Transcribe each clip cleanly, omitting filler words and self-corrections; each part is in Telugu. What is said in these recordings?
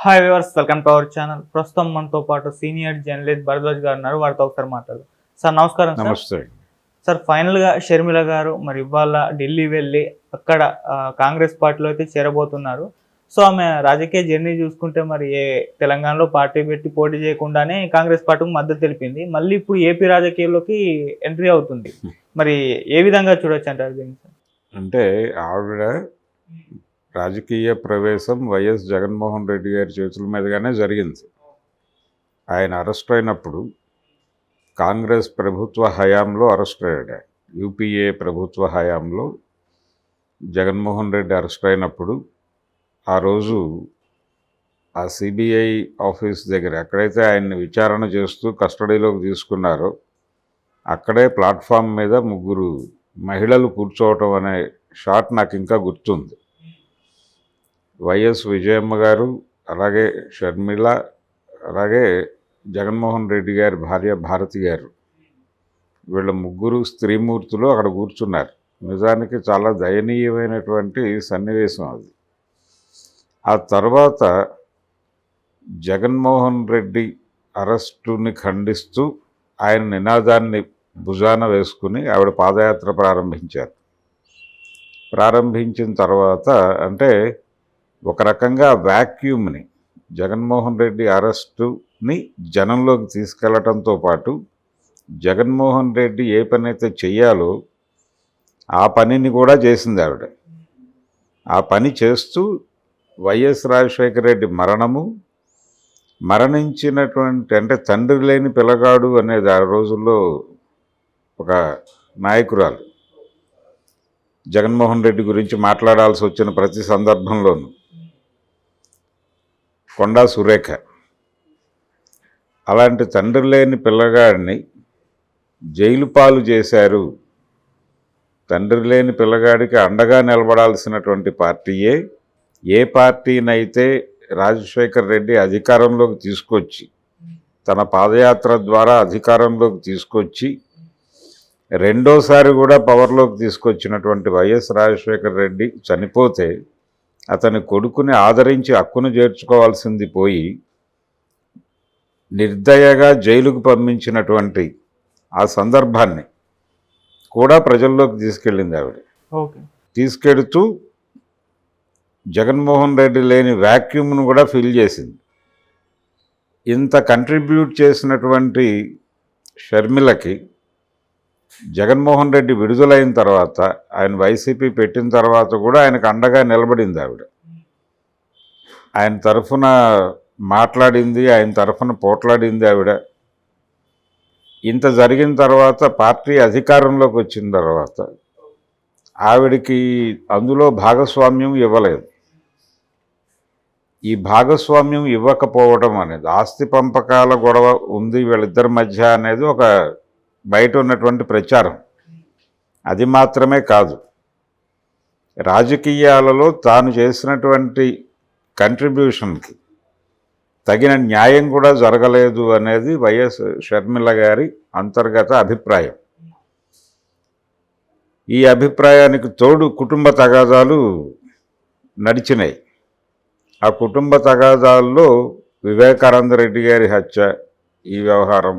Hi viewers, welcome to our channel. ప్రస్తుతం మనతో పాటు సీనియర్ జర్నలిస్ట్ భరద్వాజ్ గారు ఉన్నారు. వారితో ఒకసారి మాట్లాడదాం. సార్ నమస్కారం. నమస్తే. సార్ ఫైనల్గా షర్మిల గారు మరి ఇవాళ ఢిల్లీ వెళ్ళి అక్కడ కాంగ్రెస్ పార్టీలో అయితే చేరబోతున్నారు. సో ఆమె రాజకీయ జర్నీ చూసుకుంటే మరి తెలంగాణలో పార్టీ పెట్టి పోటీ చేయకుండానే కాంగ్రెస్ పార్టీకి మద్దతు తెలిపింది. మళ్ళీ ఇప్పుడు ఏపీ రాజకీయాల్లోకి ఎంట్రీ అవుతుంది. మరి ఏ విధంగా చూడొచ్చు అంటారు దీన్ని? అంటే ఆవిడ రాజకీయ ప్రవేశం వైఎస్ జగన్మోహన్ రెడ్డి గారి చేతుల మీదుగానే జరిగింది. ఆయన అరెస్ట్ అయినప్పుడు కాంగ్రెస్ ప్రభుత్వ హయాంలో అరెస్ట్ అయ్యాడు. యూపీఏ ప్రభుత్వ హయాంలో జగన్మోహన్ రెడ్డి అరెస్ట్ అయినప్పుడు ఆ రోజు ఆ సిబిఐ ఆఫీస్ దగ్గర ఎక్కడైతే ఆయన్ని విచారణ చేస్తూ కస్టడీలోకి తీసుకున్నారో అక్కడే ప్లాట్ఫామ్ మీద ముగ్గురు మహిళలు కూర్చోవటం అనే షాట్ నాకు ఇంకా గుర్తుంది. వైఎస్ విజయమ్మ గారు, అలాగే షర్మిల, అలాగే జగన్మోహన్ రెడ్డి గారి భార్య భారతి గారు, వీళ్ళ ముగ్గురు స్త్రీమూర్తులు అక్కడ కూర్చున్నారు. నిజానికి చాలా దయనీయమైనటువంటి సన్నివేశం అది. ఆ తర్వాత జగన్మోహన్ రెడ్డి అరెస్టుని ఖండిస్తూ ఆయన నినాదాన్ని భుజాన వేసుకుని ఆవిడ పాదయాత్ర ప్రారంభించారు. ప్రారంభించిన తర్వాత అంటే ఒక రకంగా వ్యాక్యూమ్ని, జగన్మోహన్ రెడ్డి అరెస్టుని జనంలోకి తీసుకెళ్లటంతో పాటు జగన్మోహన్ రెడ్డి ఏ పని అయితే చెయ్యాలో ఆ పనిని కూడా చేసింది ఆవిడ. ఆ పని చేస్తూ వైఎస్ రాజశేఖర రెడ్డి మరణించినటువంటి అంటే తండ్రి లేని పిల్లగాడు అనేది ఆ రోజుల్లో ఒక నాయకురాలు జగన్మోహన్ రెడ్డి గురించి మాట్లాడాల్సి వచ్చిన ప్రతి సందర్భంలోనూ కొండా సురేఖ. అలాంటి తండ్రి లేని పిల్లగాడిని జైలు పాలు చేశారు. తండ్రి లేని పిల్లగాడికి అండగా నిలబడాల్సినటువంటి పార్టీయే ఏ పార్టీనైతే రాజశేఖర రెడ్డి అధికారంలోకి తీసుకొచ్చి తన పాదయాత్ర ద్వారా అధికారంలోకి తీసుకొచ్చి రెండోసారి కూడా పవర్లోకి తీసుకొచ్చినటువంటి వైఎస్ రాజశేఖర రెడ్డి చనిపోతే అతని కొడుకుని ఆదరించి హక్కును చేర్చుకోవాల్సింది పోయి నిర్దయగా జైలుకు పంపించినటువంటి ఆ సందర్భాన్ని కూడా ప్రజల్లోకి తీసుకెళ్ళింది ఆవిడ. తీసుకెడుతూ జగన్మోహన్ రెడ్డి లేని వ్యాక్యూమ్ను కూడా ఫిల్ చేసింది. ఇంత కంట్రిబ్యూట్ చేసినటువంటి షర్మిలకి జగన్మోహన్ రెడ్డి విడుదలైన తర్వాత, ఆయన వైసీపీ పెట్టిన తర్వాత కూడా ఆయనకు అండగా నిలబడింది ఆవిడ. ఆయన తరఫున మాట్లాడింది, ఆయన తరఫున పోట్లాడింది ఆవిడ. ఇంత జరిగిన తర్వాత పార్టీ అధికారంలోకి వచ్చిన తర్వాత ఆవిడికి అందులో భాగస్వామ్యం ఇవ్వలేదు. ఈ భాగస్వామ్యం ఇవ్వకపోవడం అనేది, ఆస్తి పంపకాల గొడవ ఉంది వీళ్ళిద్దరి మధ్య అనేది ఒక బయట ఉన్నటువంటి ప్రచారం. అది మాత్రమే కాదు, రాజకీయాలలో తాను చేసినటువంటి కంట్రిబ్యూషన్కి తగిన న్యాయం కూడా జరగలేదు అనేది వైఎస్ షర్మిల గారి అంతర్గత అభిప్రాయం. ఈ అభిప్రాయానికి తోడు కుటుంబ తగాదాలు నడిచినాయి. ఆ కుటుంబ తగాదాల్లో వివేకానంద రెడ్డి గారి హత్య, ఈ వ్యవహారం,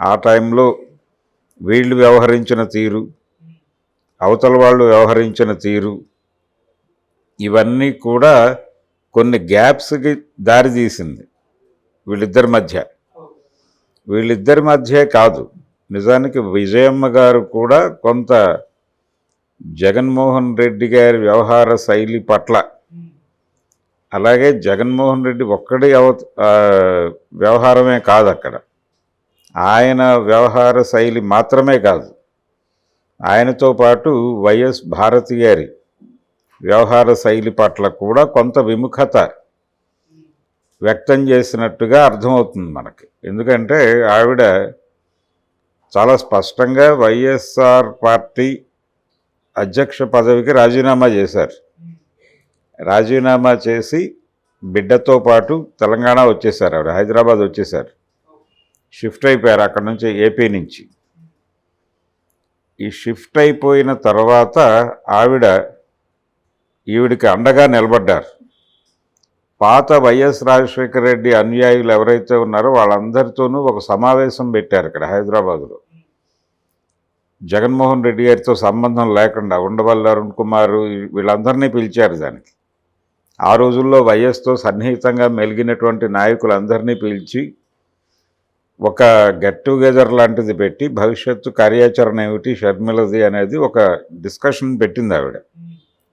ఆ టైంలో వీళ్ళు వ్యవహరించిన తీరు, అవతల వాళ్ళు వ్యవహరించిన తీరు, ఇవన్నీ కూడా కొన్ని గ్యాప్స్కి దారితీసింది వీళ్ళిద్దరి మధ్య కాదు, నిజానికి విజయమ్మ గారు కూడా కొంత జగన్మోహన్ రెడ్డి గారి వ్యవహార శైలి పట్ల, అలాగే జగన్మోహన్ రెడ్డి ఒక్కడి వ్యవహారమే కాదు, అక్కడ ఆయన వ్యవహార శైలి మాత్రమే కాదు, ఆయనతో పాటు వైఎస్ భారతి గారి వ్యవహార శైలి పట్ల కూడా కొంత విముఖత వ్యక్తం చేసినట్టుగా అర్థమవుతుంది మనకి. ఎందుకంటే ఆవిడ చాలా స్పష్టంగా వైఎస్ఆర్ పార్టీ అధ్యక్ష పదవికి రాజీనామా చేశారు. రాజీనామా చేసి బిడ్డతో పాటు తెలంగాణ వచ్చేసారు. ఆవిడ హైదరాబాద్ వచ్చేసారు, షిఫ్ట్ అయిపోయారు అక్కడ నుంచి, ఏపీ నుంచి. ఈ షిఫ్ట్ అయిపోయిన తర్వాత ఈవిడికి అండగా నిలబడ్డారు. పాత వైఎస్ రాజశేఖర రెడ్డి అనుయాయులు ఎవరైతే ఉన్నారో వాళ్ళందరితోనూ ఒక సమావేశం పెట్టారు ఇక్కడ హైదరాబాదులో. జగన్మోహన్ రెడ్డి గారితో సంబంధం లేకుండా ఉండవల్లి అరుణ్ కుమార్ వీళ్ళందరినీ పిలిచారు దానికి. ఆ రోజుల్లో వైఎస్తో సన్నిహితంగా మెలిగినటువంటి నాయకులందరినీ పిలిచి ఒక గెట్ టుగెదర్ లాంటిది పెట్టి భవిష్యత్తు కార్యాచరణ ఏమిటి షర్మిలది అనేది ఒక డిస్కషన్ పెట్టింది ఆవిడ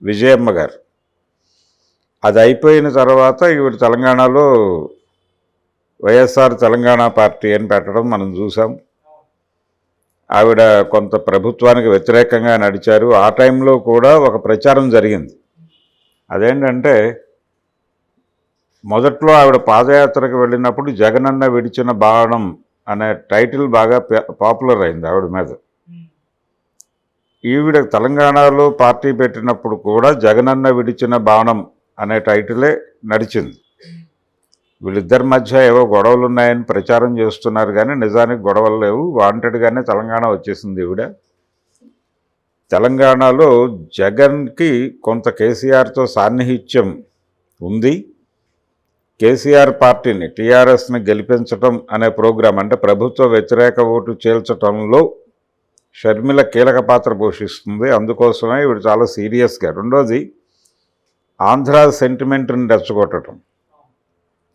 విజయమ్మ గారు. అది అయిపోయిన తర్వాత ఈవిడ తెలంగాణలో వైఎస్ఆర్ తెలంగాణ పార్టీ అని పెట్టడం మనం చూసాం. ఆవిడ కొంత ప్రభుత్వానికి వ్యతిరేకంగా నడిచారు. ఆ టైంలో కూడా ఒక ప్రచారం జరిగింది. అదేంటంటే మొదట్లో ఆవిడ పాదయాత్రకు వెళ్ళినప్పుడు జగనన్న విడిచిన బాణం అనే టైటిల్ బాగా పాపులర్ అయింది ఆవిడ మీద. ఈవిడ తెలంగాణలో పార్టీ పెట్టినప్పుడు కూడా జగనన్న విడిచిన బాణం అనే టైటిలే నడిచింది. వీళ్ళిద్దరి మధ్య ఏవో గొడవలు ఉన్నాయని ప్రచారం చేస్తున్నారు, కానీ నిజానికి గొడవలు లేవు. వాంటెడ్గానే తెలంగాణ వచ్చేసింది ఈవిడ. తెలంగాణలో జగన్కి కొంత కేసీఆర్తో సాన్నిహిత్యం ఉంది. కేసీఆర్ పార్టీని టీఆర్ఎస్ని గెలిపించటం అనే ప్రోగ్రాం, అంటే ప్రభుత్వ వ్యతిరేక ఓటు చేల్చటంలో షర్మిల కీలక పాత్ర పోషిస్తుంది. అందుకోసమే ఈవిడ చాలా సీరియస్గా. రెండోది ఆంధ్ర సెంటిమెంట్ని రెచ్చగొట్టడం.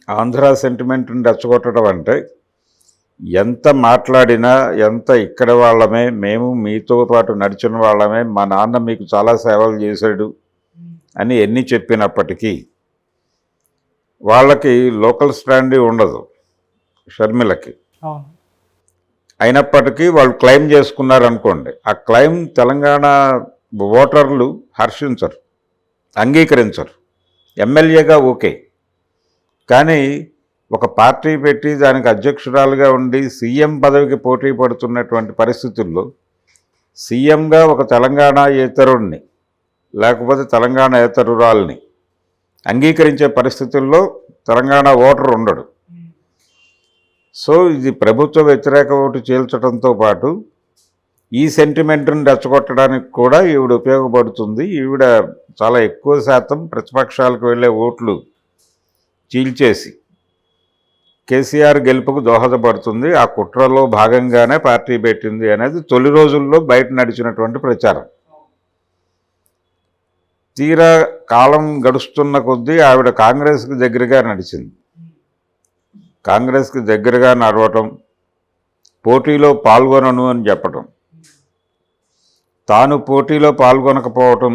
ఆంధ్ర సెంటిమెంట్ని రెచ్చగొట్టడం అంటే ఎంత మాట్లాడినా, ఎంత ఇక్కడ వాళ్ళమే, మేము మీతో పాటు నడిచిన వాళ్ళమే, మా నాన్న మీకు చాలా సేవలు చేశాడు అని ఎన్ని చెప్పినప్పటికీ వాళ్ళకి లోకల్ స్టాండీ ఉండదు షర్మిలకి. అయినప్పటికీ వాళ్ళు క్లెయిమ్ చేసుకున్నారనుకోండి, ఆ క్లెయిమ్ తెలంగాణ ఓటర్లు హర్షించరు, అంగీకరించరు. ఎమ్మెల్యేగా ఓకే, కానీ ఒక పార్టీ పెట్టి దానికి అధ్యక్షురాలుగా ఉండి సీఎం పదవికి పోటీ పడుతున్నటువంటి పరిస్థితుల్లో సీఎంగా ఒక తెలంగాణ ఏతరుడిని లేకపోతే తెలంగాణ ఏతరురాల్ని అంగీకరించే పరిస్థితుల్లో తెలంగాణ ఓటర్ ఉండడు. సో ఇది ప్రభుత్వ వ్యతిరేక ఓటు చీల్చడంతో పాటు ఈ సెంటిమెంట్ని రెచ్చగొట్టడానికి కూడా ఈవిడ ఉపయోగపడుతుంది. ఈవిడ చాలా ఎక్కువ శాతం ప్రతిపక్షాలకు వెళ్ళే ఓట్లు చీల్చేసి కేసీఆర్ గెలుపుకు దోహదపడుతుంది. ఆ కుట్రలో భాగంగానే పార్టీ పెట్టింది అనేది తొలి రోజుల్లో బయట నడిచినటువంటి ప్రచారం. తీరా కాలం గడుస్తున్న కొద్దీ ఆవిడ కాంగ్రెస్కి దగ్గరగా నడిచింది. కాంగ్రెస్కి దగ్గరగా నడవటం, పోటీలో పాల్గొనను అని చెప్పటం, తాను పోటీలో పాల్గొనకపోవటం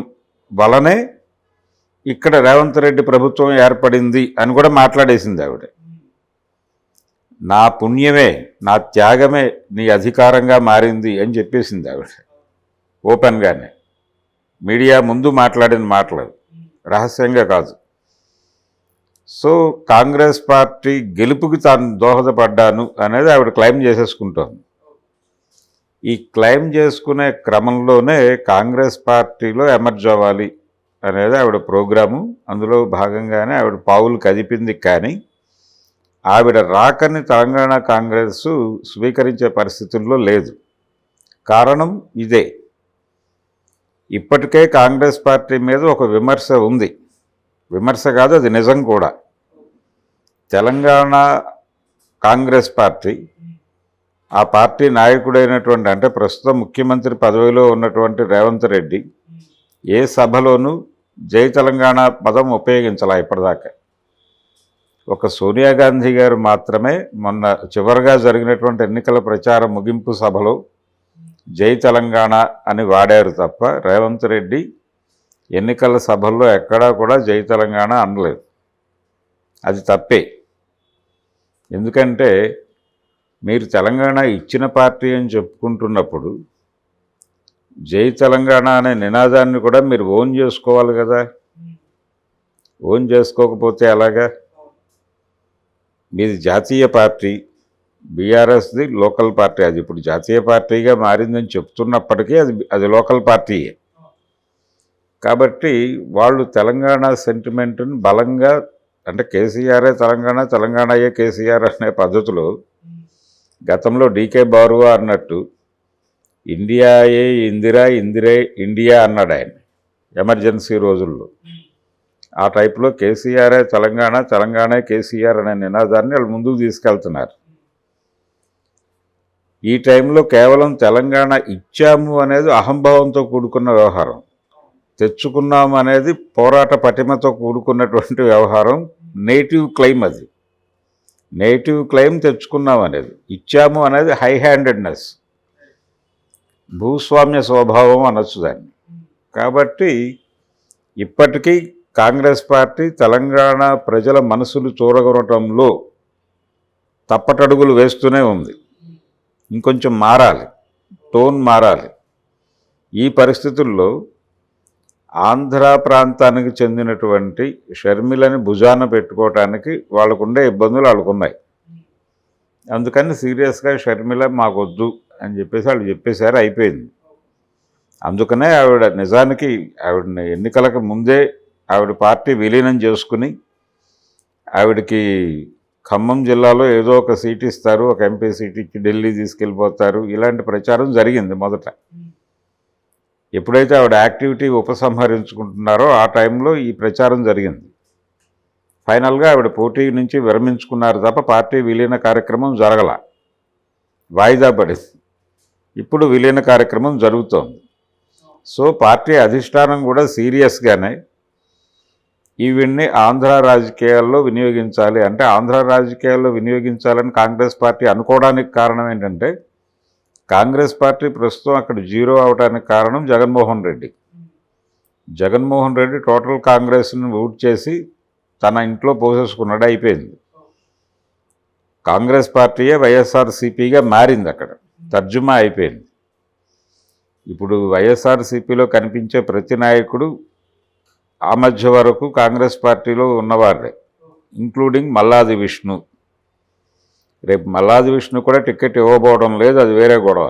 వలనే ఇక్కడ రేవంత్ రెడ్డి ప్రభుత్వం ఏర్పడింది అని కూడా మాట్లాడేసింది ఆవిడ. నా పుణ్యమే, నా త్యాగమే నీ అధికారంగా మారింది అని చెప్పేసింది ఆవిడ ఓపెన్గానే. మీడియా ముందు మాట్లాడిన మాటలు, రహస్యంగా కాదు. సో కాంగ్రెస్ పార్టీ గెలుపుకి తాను దోహదపడ్డాను అనేది ఆవిడ క్లెయిమ్ చేసేసుకుంటోంది. ఈ క్లెయిమ్ చేసుకునే క్రమంలోనే కాంగ్రెస్ పార్టీలో ఎమర్జ్ అవ్వాలి అనేది ఆవిడ ప్రోగ్రాము. అందులో భాగంగానే ఆవిడ పావులు కదిపింది. కానీ ఆవిడ రాకని తెలంగాణ కాంగ్రెస్ స్వీకరించే పరిస్థితుల్లో లేదు. కారణం ఇదే. ఇప్పటికే కాంగ్రెస్ పార్టీ మీద ఒక విమర్శ ఉంది. విమర్శ కాదు, అది నిజం కూడా. తెలంగాణ కాంగ్రెస్ పార్టీ, ఆ పార్టీ నాయకుడైనటువంటి, అంటే ప్రస్తుతం ముఖ్యమంత్రి పదవిలో ఉన్నటువంటి రేవంత్ రెడ్డి ఏ సభలోనూ జై తెలంగాణ పదం ఉపయోగించాల ఇప్పటిదాకా. ఒక సోనియా గాంధీ గారు మాత్రమే మొన్న చివరిగా జరిగినటువంటి ఎన్నికల ప్రచార ముగింపు సభలో జై తెలంగాణ అని వాడారు తప్ప రేవంత్ రెడ్డి ఎన్నికల సభల్లో ఎక్కడా కూడా జై తెలంగాణ అనలేదు. అది తప్పే. ఎందుకంటే మీరు తెలంగాణ ఇచ్చిన పార్టీ అని చెప్పుకుంటున్నప్పుడు జై తెలంగాణ అనే నినాదాన్ని కూడా మీరు ఓన్ చేసుకోవాలి కదా. ఓన్ చేసుకోకపోతే ఎలాగా? మీది జాతీయ పార్టీ, బీఆర్ఎస్ది లోకల్ పార్టీ. అది ఇప్పుడు జాతీయ పార్టీగా మారిందని చెప్తున్నప్పటికీ అది లోకల్ పార్టీయే. కాబట్టి వాళ్ళు తెలంగాణ సెంటిమెంట్ని బలంగా, అంటే కేసీఆరే తెలంగాణ, తెలంగాణయే కేసీఆర్ అనే పద్ధతిలో గతంలో డీకే బారువా అన్నట్టు ఇండియాయే ఇందిరా, ఇందిరే ఇండియా అన్నాడు ఆయన ఎమర్జెన్సీ రోజుల్లో. ఆ టైప్లో కేసీఆరే తెలంగాణ, తెలంగాణే కేసీఆర్ అనే నినాదాన్ని వాళ్ళు ముందుకు తీసుకెళ్తున్నారు. ఈ టైంలో కేవలం తెలంగాణ ఇచ్చాము అనేది అహంభావంతో కూడుకున్న వ్యవహారం, తెచ్చుకున్నాము అనేది పోరాట పటిమతో కూడుకున్నటువంటి వ్యవహారం. నేటివ్ క్లెయిమ్ అది, నేటివ్ క్లెయిమ్ తెచ్చుకున్నాం అనేది. ఇచ్చాము అనేది హై హ్యాండెడ్నెస్, భూస్వామ్య స్వభావం అనొచ్చు దాన్ని. కాబట్టి ఇప్పటికీ కాంగ్రెస్ పార్టీ తెలంగాణ ప్రజల మనసులు చూరగొనటంలో తప్పటడుగులు వేస్తూనే ఉంది. ఇంకొంచెం మారాలి, టోన్ మారాలి. ఈ పరిస్థితుల్లో ఆంధ్ర ప్రాంతానికి చెందినటువంటి షర్మిలని భుజాన పెట్టుకోవటానికి వాళ్ళకుండే ఇబ్బందులు వాళ్ళకున్నాయి. అందుకని సీరియస్గా షర్మిల మాకొద్దు అని చెప్పేసి వాళ్ళు చెప్పేశారు, అయిపోయింది. అందుకనే ఆవిడ నిజానికి ఆవిడని ఎన్నికలకు ముందే ఆవిడ పార్టీ విలీనం చేసుకుని ఆవిడకి ఖమ్మం జిల్లాలో ఏదో ఒక సీట్ ఇస్తారు, ఒక ఎంపీ సీట్ ఇచ్చి ఢిల్లీ తీసుకెళ్ళిపోతారు, ఇలాంటి ప్రచారం జరిగింది మొదట. ఎప్పుడైతే ఆవిడ యాక్టివిటీ ఉపసంహరించుకుంటున్నారో ఆ టైంలో ఈ ప్రచారం జరిగింది. ఫైనల్గా ఆవిడ పోటీ నుంచి విరమించుకున్నారు తప్ప పార్టీ విలీన కార్యక్రమం జరగల, వాయిదా పడింది. ఇప్పుడు విలీన కార్యక్రమం జరుగుతోంది. సో పార్టీ అధిష్టానం కూడా సీరియస్గానే ఈవిడ్ని ఆంధ్ర రాజకీయాల్లో వినియోగించాలి. అంటే ఆంధ్ర రాజకీయాల్లో వినియోగించాలని కాంగ్రెస్ పార్టీ అనుకోవడానికి కారణం ఏంటంటే, కాంగ్రెస్ పార్టీ ప్రస్తుతం అక్కడ జీరో అవడానికి కారణం జగన్మోహన్ రెడ్డి. జగన్మోహన్ రెడ్డి టోటల్ కాంగ్రెస్ని ఓట్ చేసి తన ఇంట్లో పోసేసుకున్నాడు, అయిపోయింది. కాంగ్రెస్ పార్టీయే వైఎస్ఆర్సీపీగా మారింది, అక్కడ తర్జుమా అయిపోయింది. ఇప్పుడు వైఎస్ఆర్సీపీలో కనిపించే ప్రతి నాయకుడు ఆ మధ్య వరకు కాంగ్రెస్ పార్టీలో ఉన్నవారే, ఇంక్లూడింగ్ మల్లాది విష్ణు. రేపు మల్లాది విష్ణు కూడా టికెట్ ఇవ్వబోవడం లేదు, అది వేరే గొడవ.